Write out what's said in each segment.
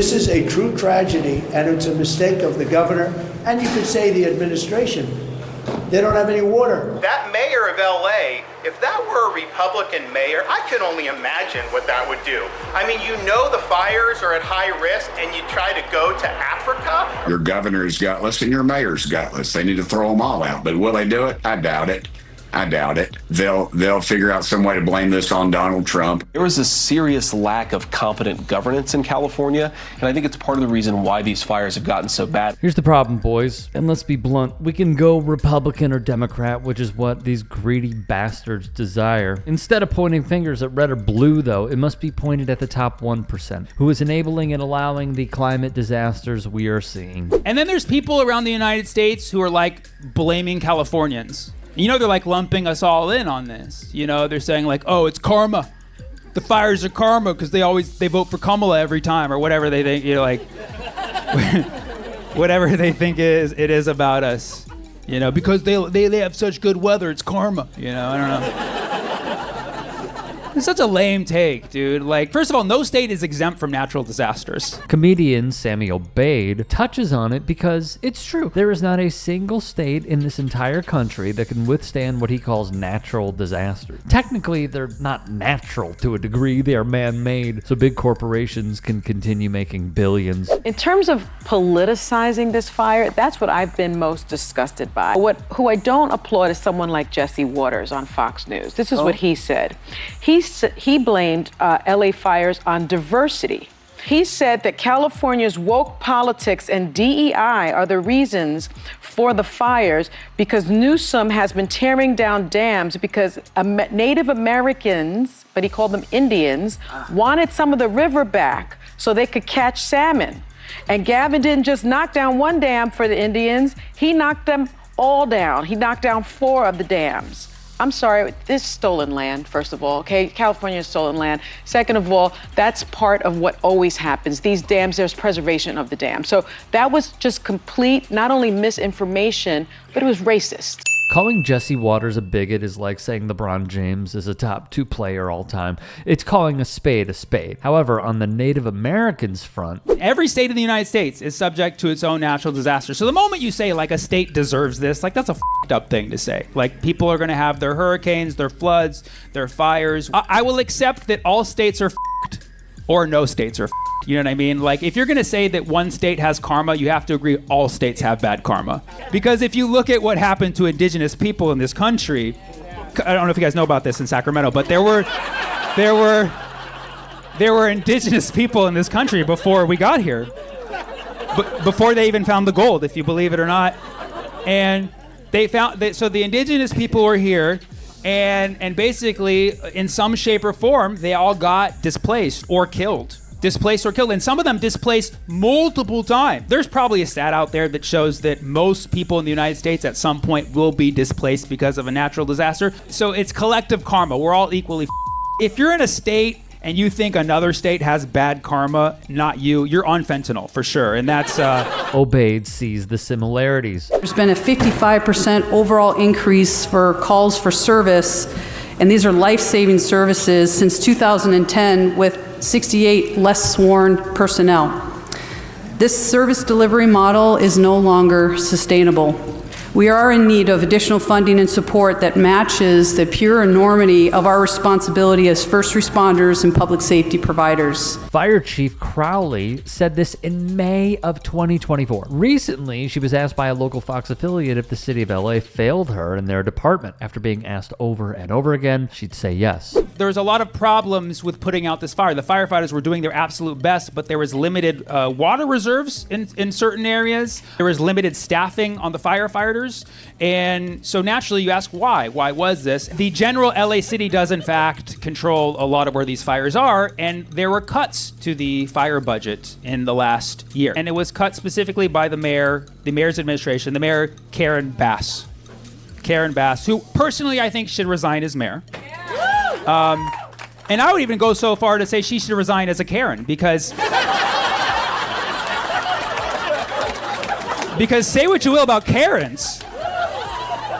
This is a true tragedy, and it's a mistake of the governor, and you could say the administration. They don't have any water. That mayor of LA, if that were a Republican mayor, I could only imagine what that would do. I mean, you know the fires are at high risk and you try to go to Africa? Your governor is gutless and your mayor's gutless. They need to throw them all out. But will they do it? I doubt it. I doubt it. They'll figure out some way to blame this on Donald Trump. There was a serious lack of competent governance in California, and I think it's part of the reason why these fires have gotten so bad. Here's the problem, boys, and let's be blunt. We can go Republican or Democrat, which is what these greedy bastards desire. Instead of pointing fingers at red or blue, though, it must be pointed at the top 1%, who is enabling and allowing the climate disasters we are seeing. And then there's people around the United States who are like blaming Californians. You know, they're like lumping us all in on this. You know, they're saying like, oh, it's karma. The fires are karma because they vote for Kamala every time or whatever they think, you know, like whatever they think it is about us. You know, because they have such good weather, it's karma. You know, I don't know. It's such a lame take, dude. Like, first of all, no state is exempt from natural disasters. Comedian Sammy Obeid touches on it because it's true. There is not a single state in this entire country that can withstand what he calls natural disasters. Technically, they're not natural to a degree. They are man-made, so big corporations can continue making billions. In terms of politicizing this fire, that's what I've been most disgusted by. Who I don't applaud is someone like Jesse Waters on Fox News. This is what he said. He blamed LA fires on diversity. He said that California's woke politics and DEI are the reasons for the fires because Newsom has been tearing down dams because Native Americans, but he called them Indians, wanted some of the river back so they could catch salmon. And Gavin didn't just knock down one dam for the Indians, he knocked them all down. He knocked down 4 of the dams. I'm sorry, this is stolen land, first of all, okay? California is stolen land. Second of all, that's part of what always happens. These dams, there's preservation of the dam. So that was just complete, not only misinformation, but it was racist. Calling Jesse Waters a bigot is like saying LeBron James is a top 2 player all time. It's calling a spade a spade. However, on the Native Americans front, every state in the United States is subject to its own natural disaster. So the moment you say like a state deserves this, like that's a f***ed up thing to say. Like people are gonna have their hurricanes, their floods, their fires. I will accept that all states are f***ed or no states are f***ed. You know what I mean? Like, if you're going to say that one state has karma, you have to agree all states have bad karma. Because if you look at what happened to indigenous people in this country, I don't know if you guys know about this in Sacramento, but there were indigenous people in this country before we got here. Before they even found the gold, if you believe it or not. And they found, so the indigenous people were here, and basically, in some shape or form, they all got displaced or killed. And some of them displaced multiple times. There's probably a stat out there that shows that most people in the United States at some point will be displaced because of a natural disaster. So it's collective karma. We're all equally If you're in a state and you think another state has bad karma, not you, you're on fentanyl for sure. And that's... Obeid sees the similarities. There's been a 55% overall increase for calls for service, and these are life-saving services since 2010 with 68 less sworn personnel. This service delivery model is no longer sustainable. We are in need of additional funding and support that matches the pure enormity of our responsibility as first responders and public safety providers. Fire Chief Crowley said this in May of 2024. Recently, she was asked by a local Fox affiliate if the city of LA failed her in their department. After being asked over and over again, she'd say yes. There's a lot of problems with putting out this fire. The firefighters were doing their absolute best, but there was limited water reserves in certain areas. There was limited staffing on the firefighters. And so naturally you ask why? Why was this? The general LA city does in fact control a lot of where these fires are, and there were cuts to the fire budget in the last year. And it was cut specifically by the mayor's administration, the mayor Karen Bass, who personally I think should resign as mayor. And I would even go so far to say she should resign as a Karen because say what you will about Karens,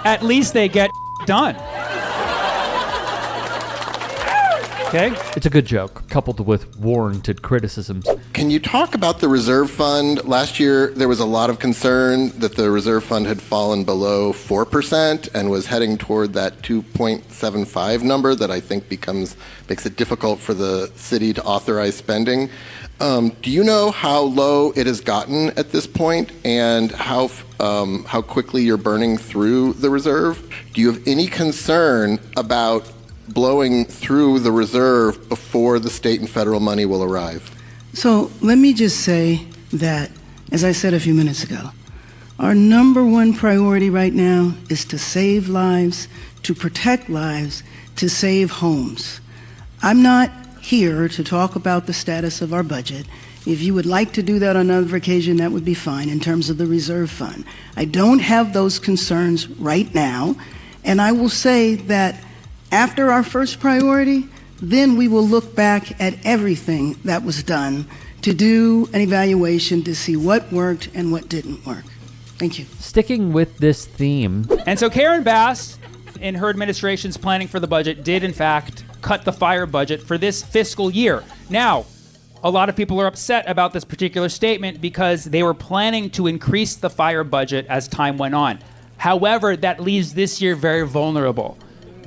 at least they get done. Okay? It's a good joke, coupled with warranted criticisms. Can you talk about the reserve fund? Last year, there was a lot of concern that the reserve fund had fallen below 4% and was heading toward that 2.75 number that I think makes it difficult for the city to authorize spending. Do you know how low it has gotten at this point and how quickly you're burning through the reserve? Do you have any concern about blowing through the reserve before the state and federal money will arrive? So let me just say that, as I said a few minutes ago, our number one priority right now is to save lives, to protect lives, to save homes. I'm not here to talk about the status of our budget. If you would like to do that on another occasion, that would be fine in terms of the reserve fund. I don't have those concerns right now, and I will say that after our first priority, then we will look back at everything that was done to do an evaluation to see what worked and what didn't work. Thank you. Sticking with this theme. And so Karen Bass, in her administration's planning for the budget, did in fact cut the fire budget for this fiscal year. Now, a lot of people are upset about this particular statement because they were planning to increase the fire budget as time went on. However, that leaves this year very vulnerable.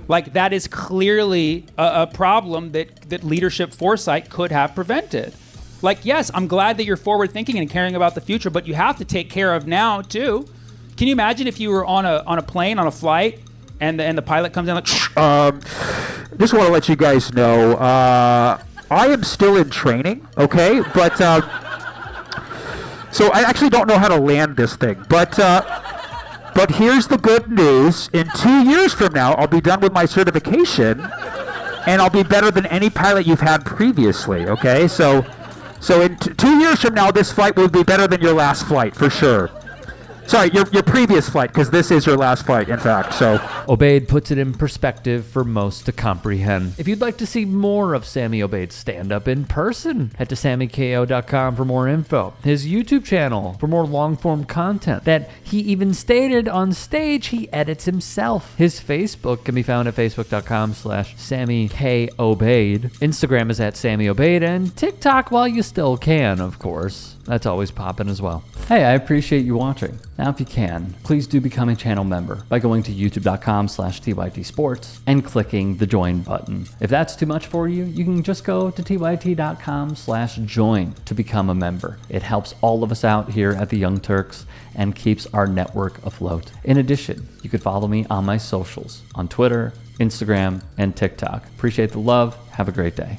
Like, that is clearly a problem that leadership foresight could have prevented. Like, yes, I'm glad that you're forward thinking and caring about the future, but you have to take care of now too. Can you imagine if you were on a plane, on a flight, and the pilot comes in like, just want to let you guys know, I am still in training, okay? But, so I actually don't know how to land this thing, but here's the good news. In 2 years from now, I'll be done with my certification, and I'll be better than any pilot you've had previously, okay? So in 2 years from now, this flight will be better than your last flight, for sure. Sorry, your previous flight, because this is your last flight, in fact, so. Obeid puts it in perspective for most to comprehend. If you'd like to see more of Sammy Obeid's stand-up in person, head to SammyKO.com for more info. His YouTube channel for more long-form content that he even stated on stage he edits himself. His Facebook can be found at facebook.com/SammyKObeid. Instagram is at Sammy Obeid, and TikTok while you still can, of course. That's always popping as well. Hey, I appreciate you watching. Now, if you can, please do become a channel member by going to youtube.com/TYTsports and clicking the join button. If that's too much for you, you can just go to tyt.com/join to become a member. It helps all of us out here at the Young Turks and keeps our network afloat. In addition, you could follow me on my socials on Twitter, Instagram, and TikTok. Appreciate the love. Have a great day.